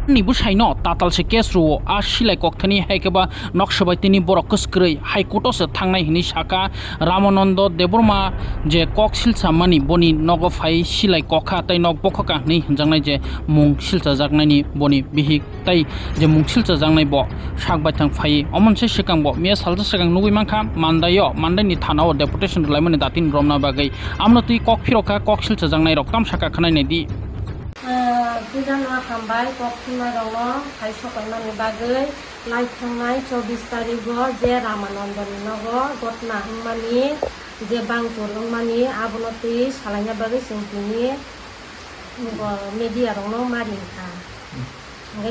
Nibu Shaino, Tatal Sekesru, Ashilai Koktani Hekeba, Nokshabatini Borokoskri, Haikotos, Tangai Nishaka, Ramonondo, Deburma, Je Koksil Samani, Boni, Nogofai, Shilai Koka, Tai Nog Bokoka, Ni, Jangaje, Mung Shilta Zagnani, Boni, Bihik, Tai, Je Mung Shilta Zangai Bo, Shakbatang Fai, Omon Shikambo, Mies Halsakang Nuimanka, Mandayo, Mandani Tanao, Deputation Lemon Datin Romna Bagay, Amnoti Kokpiroka, Kokshilta Zangai, Roktam Shaka Kanadi. Pujan Akambai, Kokima Rono, Kaishokanani Bagay, Light Hangai, 24 Tarigo, Je Ramananda Nogo, Gotna Humani, Je Bangtur Humani, Abonoti, Salanya Bagay Simpini, Media Rono Marinka.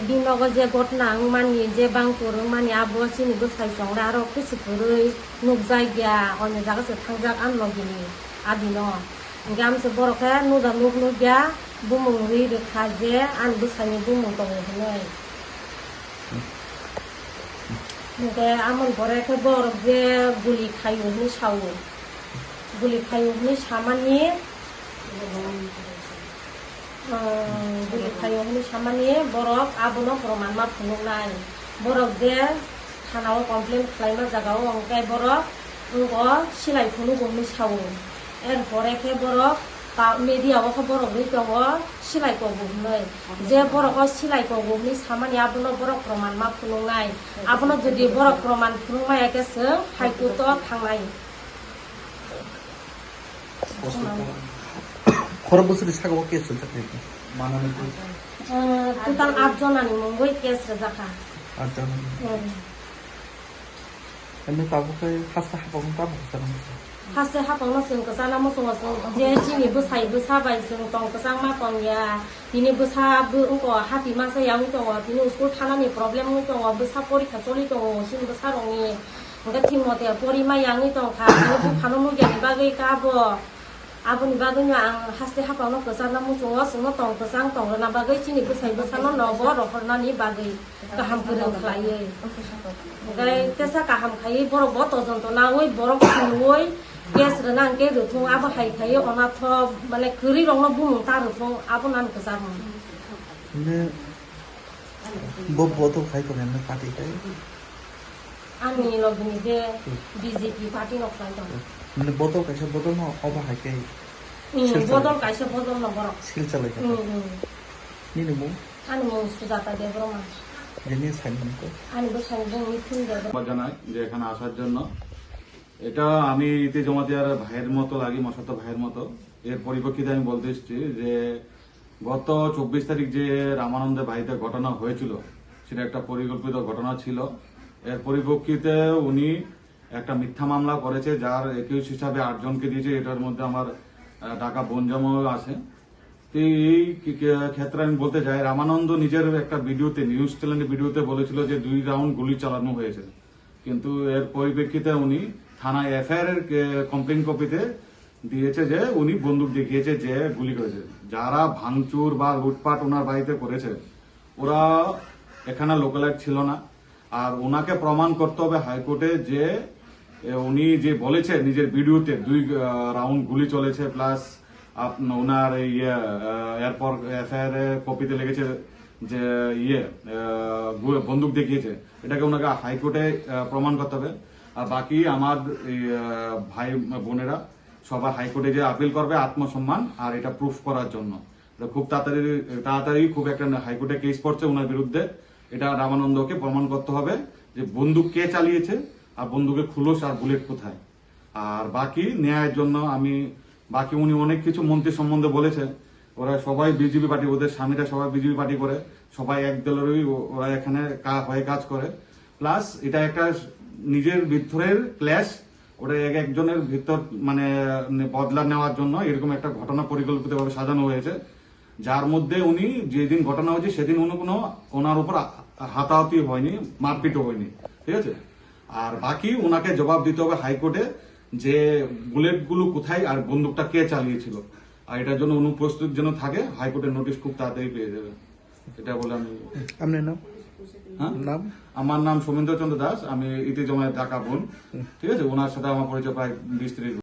Dinogo Je Gotna Humani, Je Bangtur Humani, Abosin, Gusai Songraro, Kisipuri, Nubzaiga, on the Zagas of Tanzak and Logini, Adino. Gam se boroka nuda nuja bumung ri de khaje an busani bumung to noi nge amon bore ke bor je guli khayu ni sawu guli khayu ni samani guli khayu ni samani borok abono proman ma phunung nai borok je thanao complaint khlaima jagao angkai borok ngo silai phunu gumni sawu এরপরে কে বরক মিডিয়াও বরক নি দङ সিলাই কবুমनै যে বরক সিলাই কবুমনি সামানি আবনো বরক প্রমাণ मा फुनुंनाय আবনো যদি বরক প্রমাণ फुनुंनाय একেছে হাইকোর্ট थांनाय খরব বছর সাগো কেস চলতে মাননে টোটাল 8 জনানি মুম্বাই কেস রাখা 8 জন এমনি পাবুকে হাসা হাবং পাবু জানো Hase hapang masing kasana mo tong asong je jini busai busa bai sung tong kasang ma tong ya tini busa bu ko hati masa yang tong tini usul thana ni problem ni tong busa pori kha choli tong sin busa rongi nga thimo te pori ma yang ni tong kha ni bu phano mu ya ba gai ka bo abuni ba gai ang hase hapang no kasana mo tong asong tong kasang tong na ba gai jini busai busa no no bo ro na ni ba gai ka ham kurang khlai gai tesa ka ham khai boro bo to jon to na oi boro khoi Yes, renang ke rutung apa hai kai ona tho mane kuri rong na bumung ta rutung apa nan kesam. Ne bo botol khai ko ne party kai. Ani logni de BJP party no khai to. Mane botol kaisa botol no apa hai kai. Botol kaisa botol no borok. Sil chalai kai. Ni ne mo. Ani mo sujata de broma. Jeni sign ko. Ani bo sign de Mithun de. জানাই যে এখানে আসার জন্য এটা আমি ইতি জমাতিয়ার ভাইয়ের মতো লাগি মশাত ভাইয়ের মতো এর পরিপ্রেক্ষিতে আমি বলতে এসেছি যে গত 24 তারিখ যে রামানন্দে বাড়িতে ঘটনা হয়েছিল সেটা একটা পরিকল্পিত ঘটনা ছিল এর পরিপ্রেক্ষিতে উনি একটা মিথ্যা মামলা করেছে যার একিউজ হিসাবে 8 জনকে দিয়েছে এটার মধ্যে আমার ঢাকা বনজামও আছে তো এই ক্ষেত্রে আমি বলতে চাই রামানন্দ নিজের একটা ভিডিওতে নিউজ চ্যানেলের ভিডিওতে বলেছিল যে 2 রাউন্ড গুলি চালানো হয়েছে কিন্তু এর পরিপ্রেক্ষিতে উনি থানায় এফআইআর এর কমপ্লেন কপিতে দিয়েছে যে উনি বন্দুক দেখিয়েছে যে গুলি করেছে যারা ভাঙচুর বা লুটপাট ওনার বাড়িতে করেছে ওরা এখানে লোকালাইট ছিল না আর ওনাকে প্রমাণ করতে হবে হাইকোর্টে যে উনি যে বলেছে নিজের ভিডিওতে 2 রাউন্ড গুলি চলেছে প্লাস ওনার এরপর এফআইআর এর কপিতে লেগেছে যে বন্দুক দেখিয়েছে এটাকে ওনাকে হাইকোর্টে প্রমাণ করতে হবে আর বাকি আমার ভাই বোনেরা সবার হাইকোর্টে যে আপিল করবে আত্মসম্মান আর এটা প্রুফ করার জন্য খুব তাড়াতাড়ি খুব একটা হাইকোর্টে কেস পড়ছে ওনার বিরুদ্ধে এটা রামানন্দকে প্রমাণ করতে হবে যে বন্দুক কে চালিয়েছে আর বন্দুকের খুলস আর বুলেট কোথায় আর বাকি ন্যায়ের জন্য বাকি উনি অনেক কিছু মন্ত্রী সম্বন্ধে বলেছে ওরা সবাই বিজেপি পার্টি ওদের স্বামীরা সবাই বিজেপি পার্টি করে সবাই এক দলেরই ওরা এখানে হয়ে কাজ করে প্লাস এটা একটা নিজের ভিতরের ক্ল্যাশ ওটা একজনের ভিতর মানে বদলা নেওয়ার জন্য এরকম একটা ঘটনা পরিকল্পিতভাবে সাজানো হয়েছে যার মধ্যে উনি যেদিন ঘটনা হয়েছে সেদিন উনি কোনো ওনার উপর হাতাহাতি হয়নি মারপিটও হয়নি ঠিক আছে আর বাকি ওনাকে জবাব দিতে হবে হাইকোর্টে যে বুলেটগুলো কোথায় আর বন্দুকটা কে চালিয়েছিল আর এটার জন্য অনুপস্থিত যেন থাকে হাইকোর্টের নোটিশ খুব তাড়াতাড়ি পেয়ে যাবে এটা বলে আমি আপনার নাম নাম আমার নাম সোমেন্দ্র চন্দ্র দাস আমি ইতি জমায় ঢাকা বোন ঠিক আছে ওনার সাথে আমার পরিচয় প্রায় 20-30